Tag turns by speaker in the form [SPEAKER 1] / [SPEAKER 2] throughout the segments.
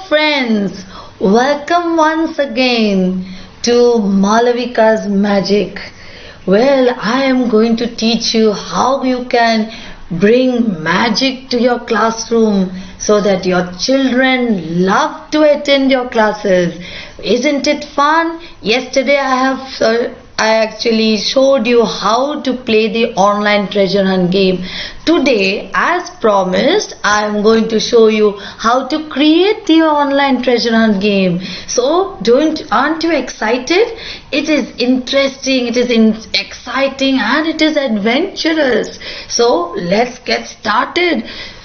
[SPEAKER 1] friends, welcome once again to Malavika's Magic. Well, I am going to teach you how you can bring magic to your classroom so that your children love to attend your classes. Isn't it fun? Yesterday I actually showed you how to play the online treasure hunt game. Today, as promised, I am going to show you how to create the online treasure hunt game. So, aren't you excited? It is interesting, it is exciting, and it is adventurous. So, let's get started.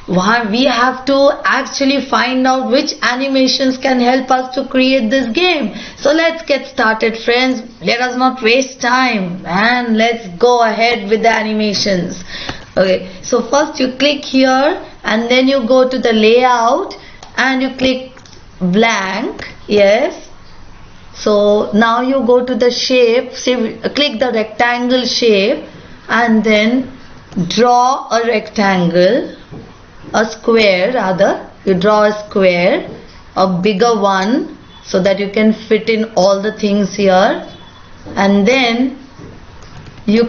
[SPEAKER 1] We have to actually find out which animations can help us to create this game. So let's get started, friends. Let us not waste time and let's go ahead with the animations. Okay, so first you click here and then you go to the layout and you click blank. Yes. So now you go to the shape, click the rectangle shape and then draw a rectangle. A square rather, you draw a square, a bigger one, so that you can fit in all the things here, and then you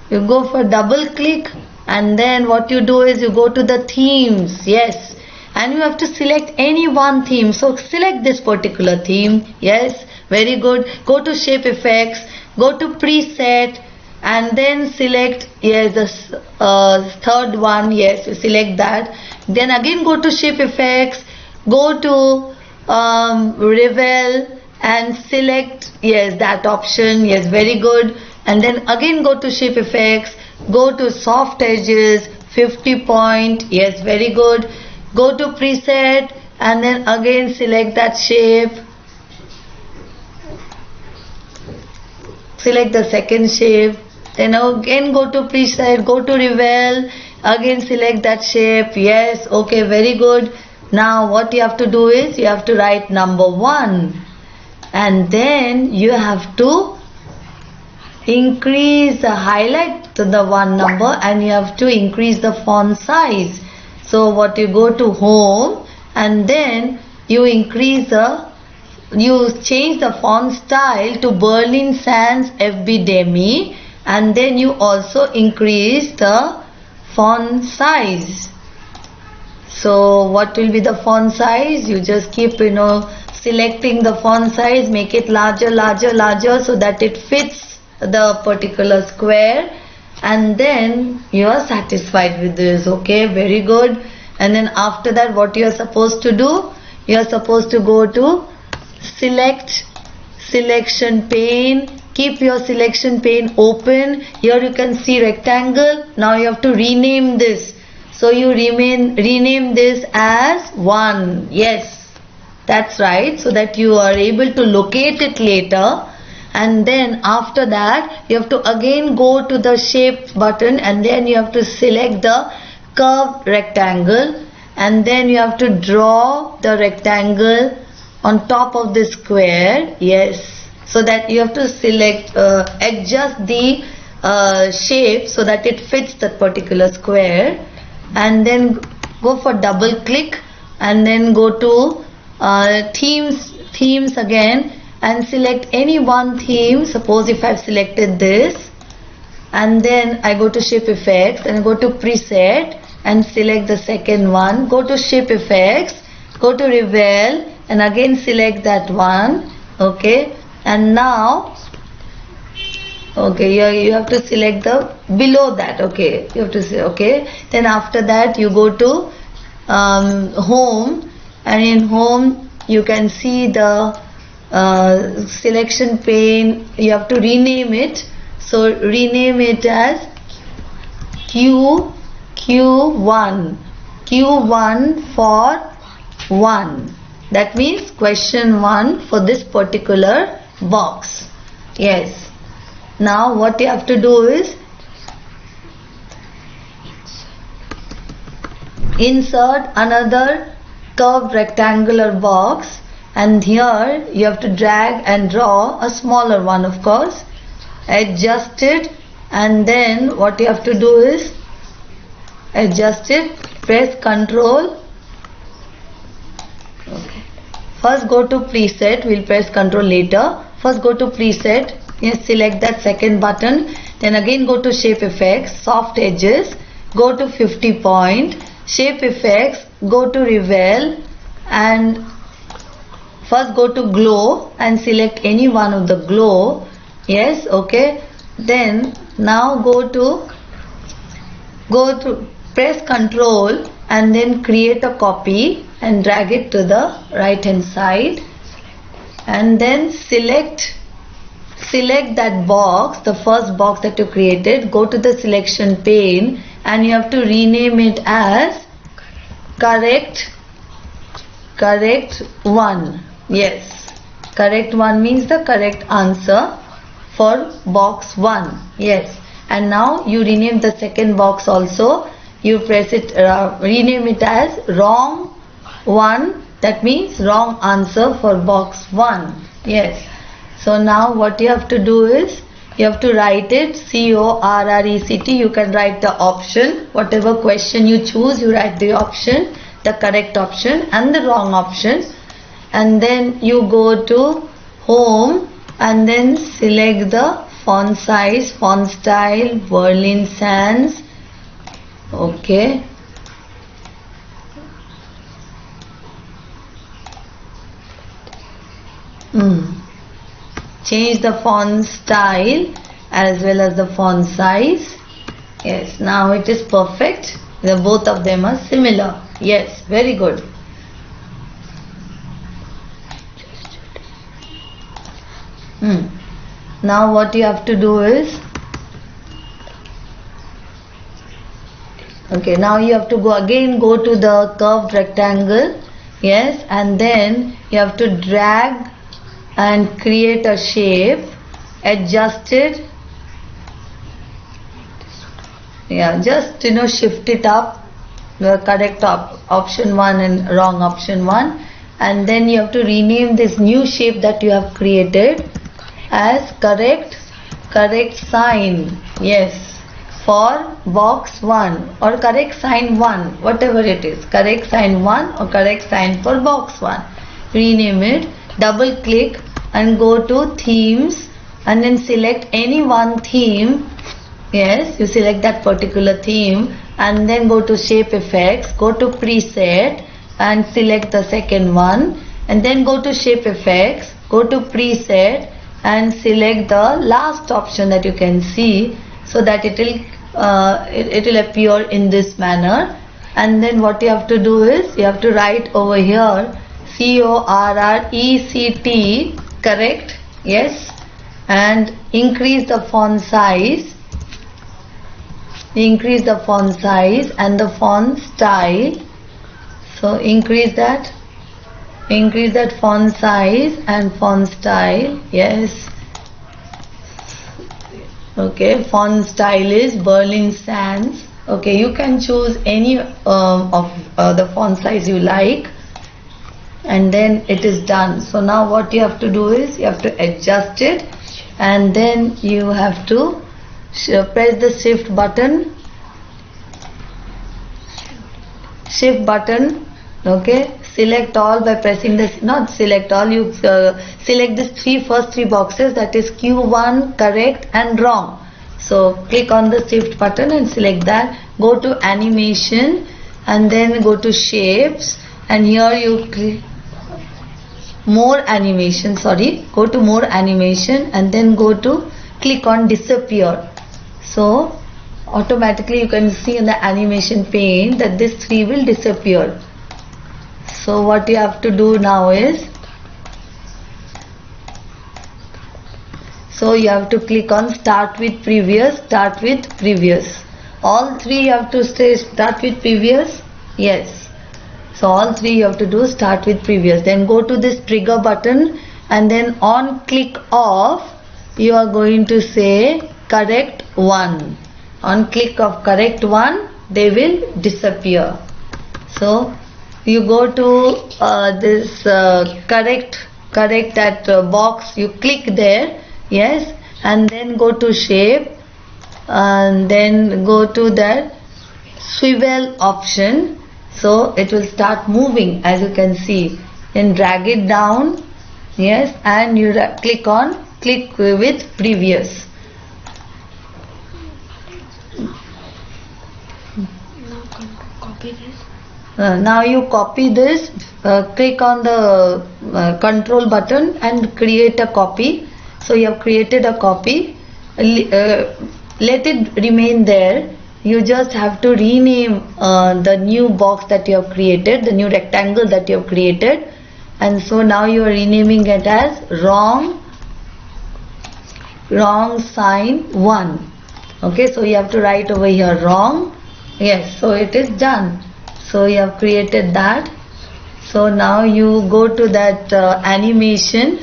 [SPEAKER 1] go for double click, and then what you do is you go to the themes. Yes, and you have to select any one theme. So select this particular theme. Yes, very good. Go to shape effects, go to preset, and then select, yes, the third one. Yes, you select that. Then again go to shape effects, go to reveal and select, yes, that option. Yes, very good. And then again go to shape effects, go to soft edges, 50 point. Yes, very good. Go to preset and then again select that shape. Select the second shape. Then again go to preset, go to reveal, again select that shape. Yes, okay, very good. Now what you have to do is you have to write number 1 and then you have to increase the highlight to the one number and you have to increase the font size. So what you go to home and then you change the font style to Berlin Sans FB Demi. And then you also increase the font size. So what will be the font size? You just keep selecting the font size, make it larger so that it fits the particular square, and then you are satisfied with this. Okay, very good. And then after that what you are supposed to do? You are supposed to go to selection pane. Keep your selection pane open. Here you can see rectangle. Now you have to rename this. So you rename this as 1. Yes, that's right. So that you are able to locate it later. And then after that you have to again go to the shape button and then you have to select the curved rectangle. And then you have to draw the rectangle on top of the square. Yes. So that you have to select, adjust the shape so that it fits that particular square, and then go for double click and then go to themes again and select any one theme. Suppose if I've selected this and then I go to shape effects and go to preset and select the second one, go to shape effects, go to reveal and again select that one. Okay. And now, okay, you have to select the below that. Okay, you have to say okay. Then after that you go to home, and in home you can see the selection pane. You have to rename it. So rename it as Q1 for 1. That means question 1 for this particular box. Yes. Now what you have to do is insert another curved rectangular box, and here you have to drag and draw a smaller one, of course. Adjust it, and then what you have to do is adjust it, press Ctrl First go to preset, we'll press control later. First go to preset, yes, select that second button. Then again go to shape effects, soft edges, go to 50 point, shape effects, go to reveal, and first go to glow and select any one of the glow. Yes, okay. Then now go to press control and then create a copy and drag it to the right hand side, and then select that box, the first box that you created. Go to the selection pane and you have to rename it as correct 1. Yes, correct 1 means the correct answer for box 1. Yes, and now you rename the second box also. You press it, rename it as wrong 1. That means wrong answer for box 1. Yes. So now what you have to do is, you have to write it correct. You can write the option, whatever question you choose, you write the option, the correct option and the wrong option, and then you go to home and then select the font size, font style, Berlin Sans. Okay. Change the font style as well as the font size. Yes, now it is perfect. Both of them are similar. Yes, very good. Now what you have to do is, okay, now you have to go to the curved rectangle. Yes, and then you have to drag and create a shape, adjust it. Yeah, just shift it up, the correct option 1 and wrong option 1, and then you have to rename this new shape that you have created as correct sign. Yes, for box 1 or correct sign 1, whatever it is, correct sign 1 or correct sign for box 1. Rename it, double click and go to themes and then select any one theme. Yes, you select that particular theme and then go to shape effects, go to preset and select the second one, and then go to shape effects, go to preset and select the last option that you can see, so that it will appear in this manner. And then what you have to do is, you have to write over here correct, correct. Yes, and increase the font size, and the font style. So increase that font size and font style. Yes, okay, font style is Berlin Sans. Okay, you can choose any of the font size you like, and then it is done. So now what you have to do is, you have to adjust it, and then you have to press the shift button. Okay, select all by pressing this, not select all, you select this first three boxes, that is Q1, correct and wrong. So click on the shift button and select that. Go to animation and then go to shapes, and here you click more animation, go to more animation and then go to click on disappear. So automatically you can see in the animation pane that this 3 will disappear. So what you have to do now is, so you have to click on start with previous. All 3 you have to start with previous. Yes, so all 3 you have to do start with previous. Then go to this trigger button, and then on click off you are going to say correct 1. On click of correct 1, they will disappear. So you go to this correct that box, you click there. Yes, and then go to shape and then go to that swivel option. So it will start moving, as you can see. then drag it down, yes, and you click with previous.
[SPEAKER 2] Copy this.
[SPEAKER 1] Now you copy this, click on the control button and create a copy. So you have created a copy. Let it remain there. You just have to rename the new box that you have created, the new rectangle that you have created. And so now you are renaming it as wrong sign 1. Okay, so you have to write over here wrong. Yes, so it is done. So you have created that. So now you go to that animation.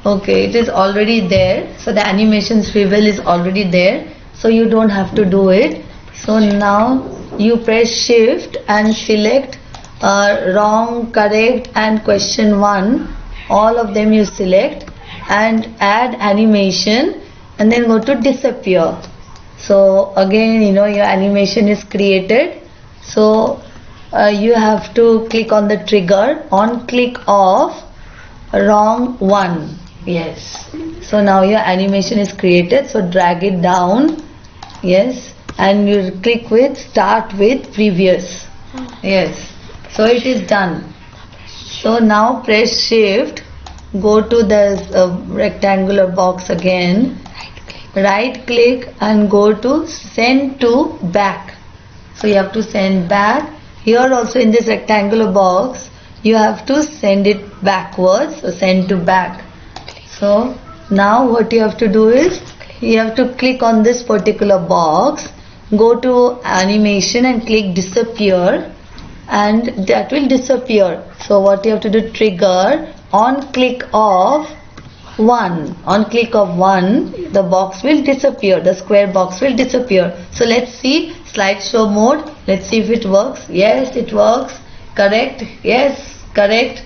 [SPEAKER 1] Okay, it is already there. So the animation swivel is already there. So you don't have to do it. So now you press shift and select wrong, correct and question 1. All of them you select and add animation and then go to disappear. So again, you know, your animation is created. So you have to click on the trigger on click of wrong 1. Yes. So now your animation is created. So drag it down. Yes. And you click with start with previous. Yes. So it is done. So now press shift. Go to the rectangular box again. Right click and go to send to back. So you have to send back. Here also in this rectangular box you have to send it backwards. So send to back. So now what you have to do is you have to click on this particular box, go to animation and click disappear, and that will disappear. So what you have to do, trigger on click of 1. On click of 1 the box will disappear, the square box will disappear. So let's see slideshow mode. Let's see if it works. Yes, it works. Correct. Yes, correct.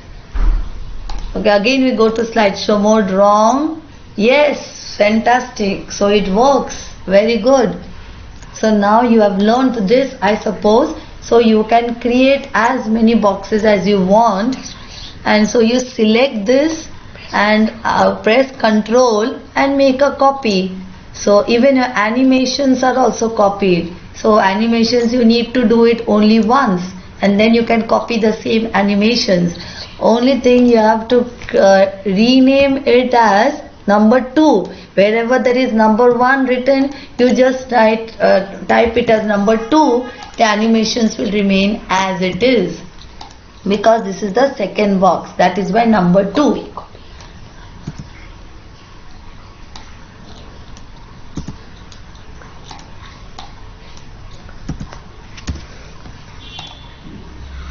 [SPEAKER 1] Okay, again we go to slideshow mode. Wrong. Yes, fantastic. So it works. Very good. So now you have learned this, I suppose. So you can create as many boxes as you want. And so you select this and press control and make a copy. So even your animations are also copied. So animations you need to do it only once and then you can copy the same animations. Only thing you have to rename it as number 2. Wherever there is number 1 written, you just type it as number 2. The animations will remain as it is, because this is the second box. That is why number 2.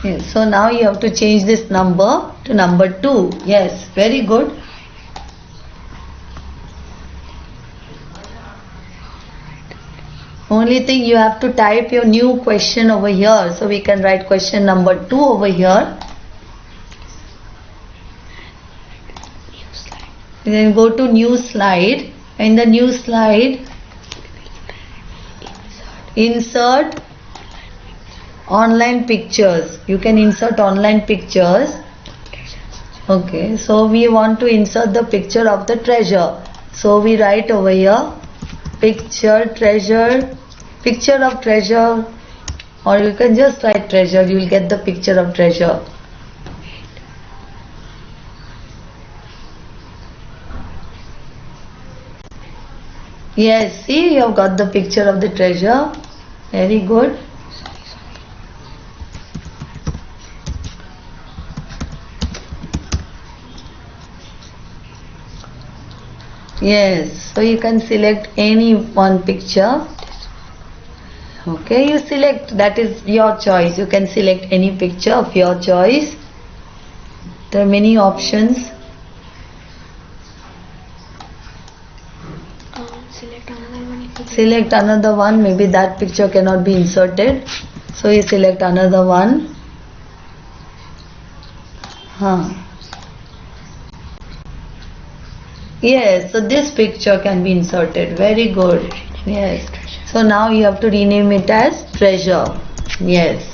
[SPEAKER 1] Yes, so now you have to change this number to number 2. Yes, very good. Only thing you have to type your new question over here. So we can write question number 2 over here. And then go to new slide. In the new slide, insert online pictures. You can insert online pictures. Okay, so we want to insert the picture of the treasure. So we write over here picture treasure, picture of treasure, or you can just write treasure. You will get the picture of treasure. Yes, see, you have got the picture of the treasure. Very good. Yes, so you can select any one picture. Okay, you select, that is your choice. You can select any picture of your choice. There are many options.
[SPEAKER 2] Select another one.
[SPEAKER 1] Select another one. Maybe that picture cannot be inserted. So you select another one. Yes, so this picture can be inserted. Very good. Yes. So now you have to rename it as treasure. Yes.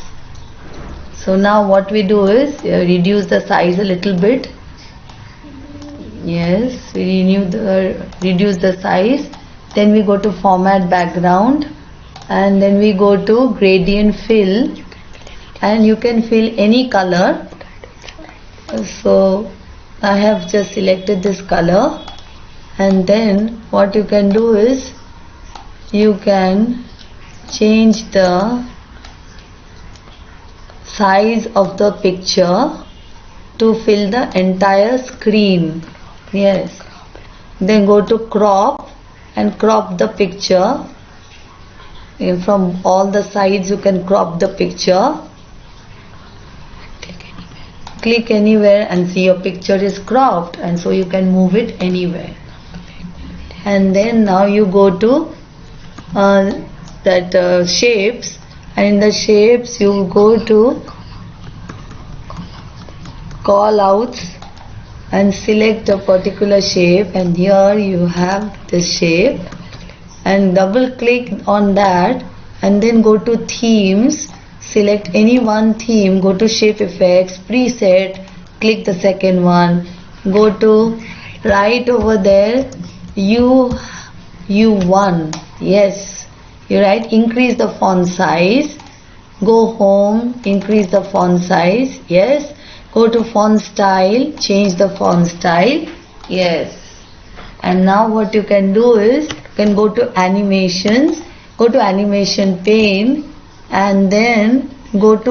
[SPEAKER 1] So now what we do is reduce the size a little bit. Yes, we reduce the size. Then we go to format background, and then we go to gradient fill, and you can fill any color. So I have just selected this color, and then what you can do is you can change the size of the picture to fill the entire screen. Yes, then go to crop and crop the picture. From all the sides you can crop the picture. Click anywhere and see your picture is cropped, and so you can move it anywhere. And then now you go to shapes, and in the shapes you go to call outs and select a particular shape, and here you have this shape, and double click on that, and then go to themes, select any one theme, go to shape effects, preset, click the second one, go to right over there U1. Yes, you write increase the font size, go home, increase the font size. Yes, go to font style, change the font style. Yes, and now what you can do is you can go to animations, go to animation pane, and then go to